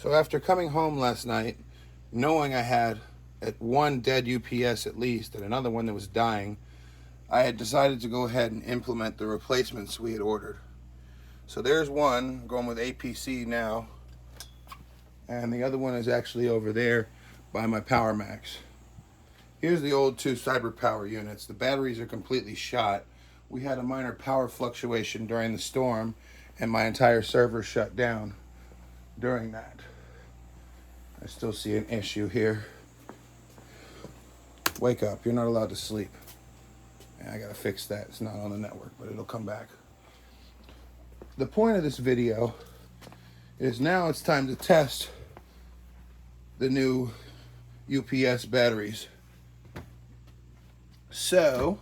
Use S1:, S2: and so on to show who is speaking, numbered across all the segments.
S1: So after coming home last night, knowing I had one dead UPS at least and another one that was dying, I had decided to go ahead and implement the replacements we had ordered. So there's one going with APC now, and the other one is actually over there by my Power Max. Here's the old two CyberPower units. The batteries are completely shot. We had a minor power fluctuation during the storm, and my entire server shut down during that. I still see an issue here. Wake up, you're not allowed to sleep. And I gotta fix that. It's not on the network, but it'll come back. The point of this video is now it's time to test the new UPS batteries. So,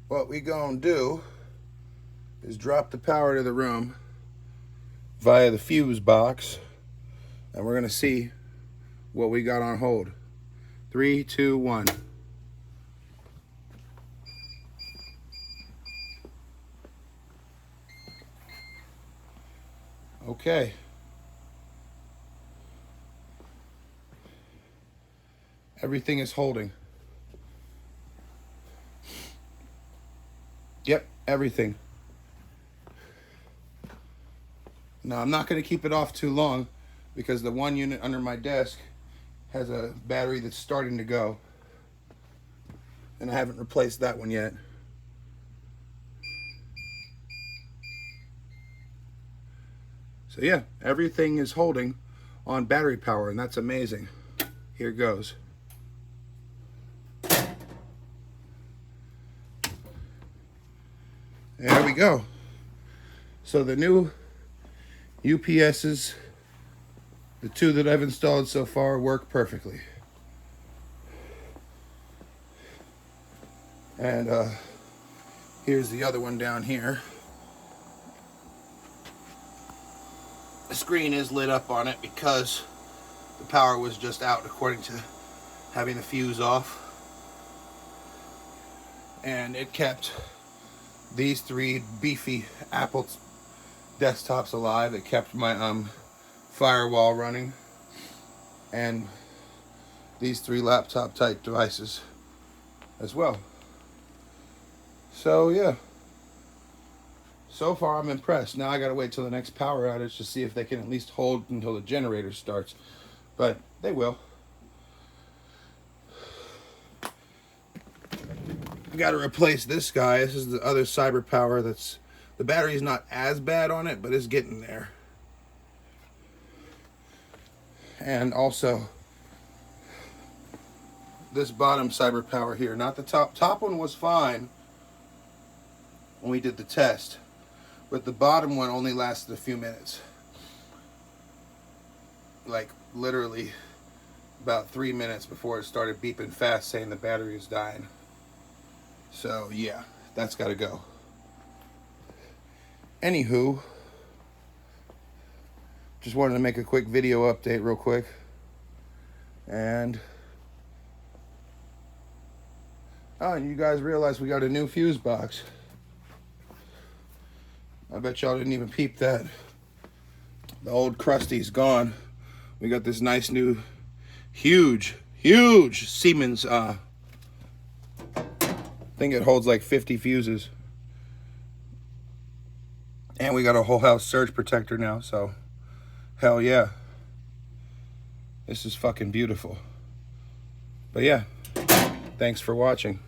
S1: what we gonna do is drop the power to the room via the fuse box, and we're gonna see what we got on hold. 3, 2, 1. Okay. Everything is holding. Yep, everything. Now, I'm not going to keep it off too long because the one unit under my desk has a battery that's starting to go, and I haven't replaced that one yet. So yeah, everything is holding on battery power, and that's amazing. Here goes. There we go. So the new UPSs, the two that I've installed so far, work perfectly. And here's the other one down here. The screen is lit up on it because the power was just out according to having the fuse off. And it kept these three beefy Apple desktops alive. It kept my firewall running, and these three laptop type devices as well. So yeah, so far I'm impressed. Now I gotta wait till the next power outage to see if they can at least hold until the generator starts, but they will. I gotta replace this guy. This is the other CyberPower. That's, the battery's not as bad on it, but it's getting there. And also this bottom CyberPower here, not the top one was fine when we did the test, but the bottom one only lasted a few minutes, like literally about 3 minutes before it started beeping fast saying the battery is dying. So yeah, that's got to go. Anywho, just wanted to make a quick video update real quick. And oh, and you guys realize we got a new fuse box. I bet y'all didn't even peep that. The old Krusty's gone. We got this nice new huge Siemens I think it holds like 50 fuses. And we got a whole house surge protector now, so hell yeah. This is fucking beautiful. But yeah, thanks for watching.